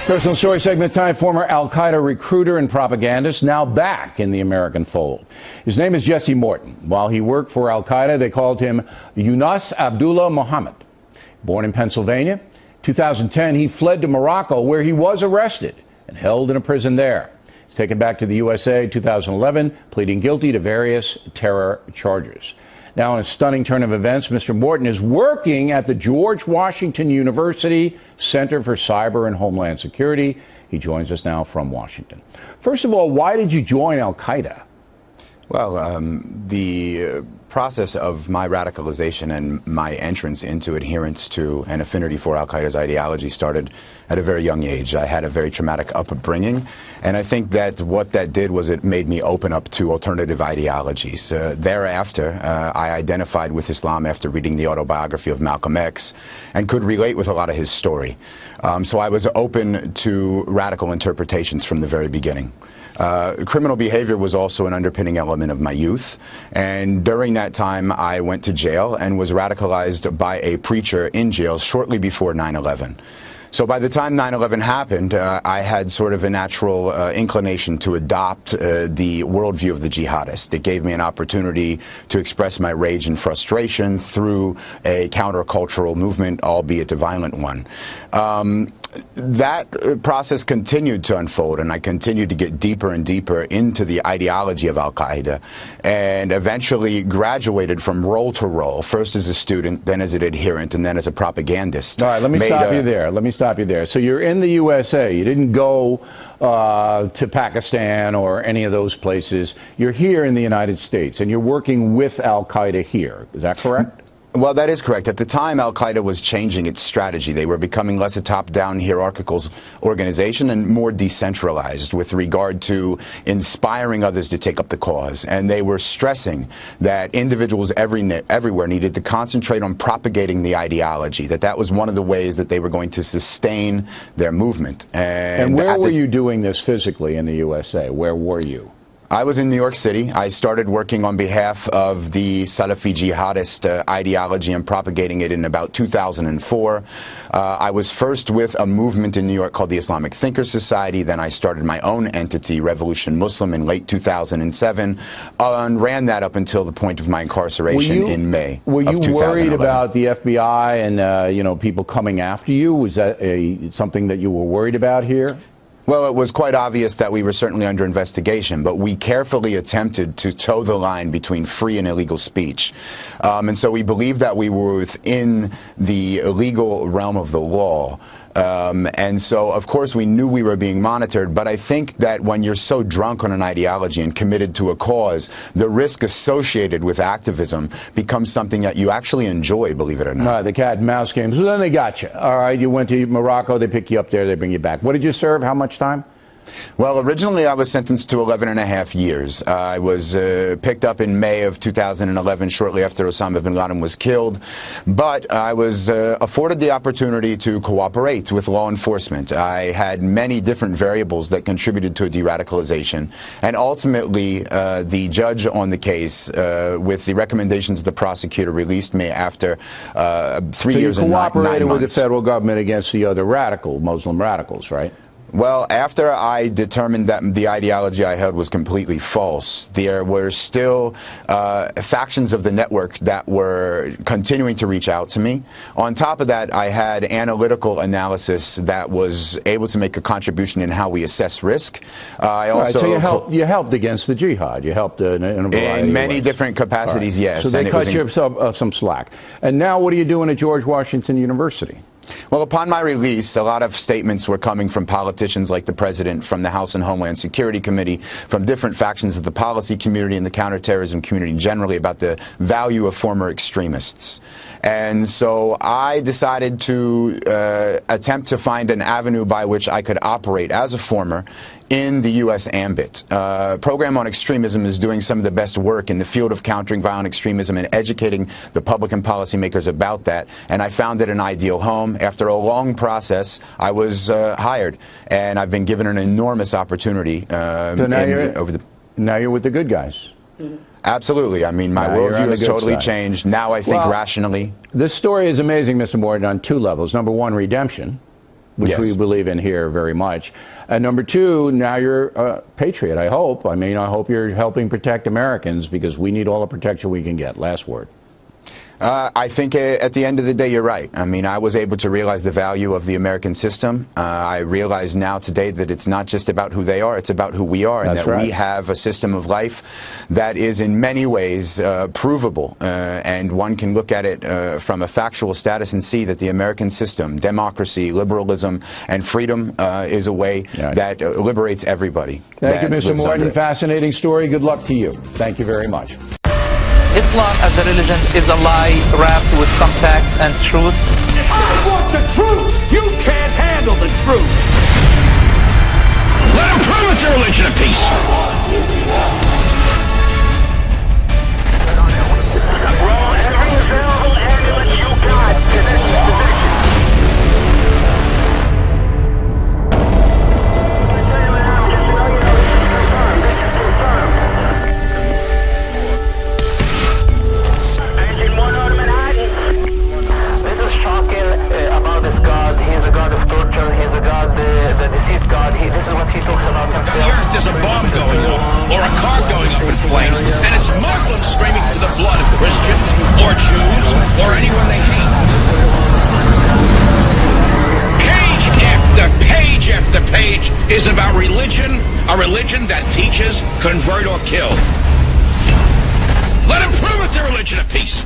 Personal story segment time. Former al-Qaeda recruiter and propagandist, now back in the American fold. His name is Jesse Morton. While he worked for al-Qaeda, they called him Yunus Abdullah Muhammad. Born in Pennsylvania, 2010 he fled to Morocco, where he was arrested and held in a prison there. He's taken back to the USA 2011, pleading guilty to various terror charges. Now, in a stunning turn of events, Mr. Morton is working at the George Washington University Center for Cyber and Homeland Security. He joins us now from Washington. First of all, why did you join al-Qaeda? Well, the process of my radicalization and my entrance into adherence to and affinity for al-Qaeda's ideology started at a very young age. I had a very traumatic upbringing, and I think that what that did was it made me open up to alternative ideologies. Thereafter, I identified with Islam after reading the autobiography of Malcolm X and could relate with a lot of his story. So I was open to radical interpretations from the very beginning. Criminal behavior was also an underpinning element of my youth, and during that time I went to jail and was radicalized by a preacher in jail shortly before 9/11. So by the time 9/11 happened, I had sort of a natural inclination to adopt the worldview of the jihadist. It gave me an opportunity to express my rage and frustration through a countercultural movement, albeit a violent one. That process continued to unfold, and I continued to get deeper and deeper into the ideology of al-Qaeda, and eventually graduated from role to role, first as a student, then as an adherent, and then as a propagandist. All right, let me stop you there. Let me stop you there. So you're in the USA. You didn't go to Pakistan or any of those places. You're here in the United States, and you're working with al-Qaeda here. Is that correct? Well, that is correct. At the time, al-Qaeda was changing its strategy. They were becoming less a top-down hierarchical organization and more decentralized with regard to inspiring others to take up the cause. And they were stressing that individuals everywhere needed to concentrate on propagating the ideology, that was one of the ways that they were going to sustain their movement. And where were you doing this physically in the USA? Where were you? I was in New York City. I started working on behalf of the Salafi jihadist ideology and propagating it in about 2004. I was first with a movement in New York called the Islamic Thinkers Society. Then I started my own entity, Revolution Muslim, in late 2007, and ran that up until the point of my incarceration in May of 2011. Were you worried about the FBI and people coming after you? Was that something that you were worried about here? Well, it was quite obvious that we were certainly under investigation, but we carefully attempted to toe the line between free and illegal speech. And so we believed that we were within the legal realm of the law. And so, of course, we knew we were being monitored, but I think that when you're so drunk on an ideology and committed to a cause, the risk associated with activism becomes something that you actually enjoy, believe it or not. The cat and mouse game. So then they got you. All right, you went to Morocco, they pick you up there, they bring you back. What did you serve? How much time? Well, originally I was sentenced to 11.5 years. I was picked up in May of 2011, shortly after Osama bin Laden was killed. But I was afforded the opportunity to cooperate with law enforcement. I had many different variables that contributed to a de-radicalization. And ultimately, the judge on the case, with the recommendations of the prosecutor, released me after 3 years and 9 months. So you cooperated with the federal government against the other Muslim radicals, right? Well, after I determined that the ideology I held was completely false, there were still factions of the network that were continuing to reach out to me. On top of that, I had analytical analysis that was able to make a contribution in how we assess risk. I also so you helped against the jihad. You helped in a variety in many of ways. Different capacities, right. Yes. So they cut you some slack. And now what are you doing at George Washington University? Well, upon my release, a lot of statements were coming from politicians like the President, from the House and Homeland Security Committee, from different factions of the policy community and the counterterrorism community generally about the value of former extremists. And so I decided to attempt to find an avenue by which I could operate as a former in the U.S. ambit. Program on Extremism is doing some of the best work in the field of countering violent extremism and educating the public and policymakers about that. And I found it an ideal home. After a long process, I was hired, and I've been given an enormous opportunity. So now you're with the good guys. Absolutely. I mean, my worldview has totally changed. Now I think rationally. This story is amazing, Mr. Morton, on two levels. Number one, redemption. which Yes. we believe in here very much. And number two, now you're a patriot, I hope. I mean, I hope you're helping protect Americans, because we need all the protection we can get. Last word. I think at the end of the day, you're right. I mean, I was able to realize the value of the American system. I realize now today that it's not just about who they are, it's about who we are, and That's that right. we have a system of life that is in many ways provable. And one can look at it from a factual status and see that the American system, democracy, liberalism, and freedom is a way that liberates everybody. Thank you, Mr. Morton. Fascinating story. Good luck to you. Thank you very much. Islam as a religion is a lie wrapped with some facts and truths. I want the truth! You can't handle the truth! Let them prove it's a religion of peace. There's a bomb going off, or a car going up in flames, and it's Muslims screaming for the blood of Christians, or Jews, or anyone they hate. Page after page is about religion, a religion that teaches convert or kill. Let them prove it's a religion of peace.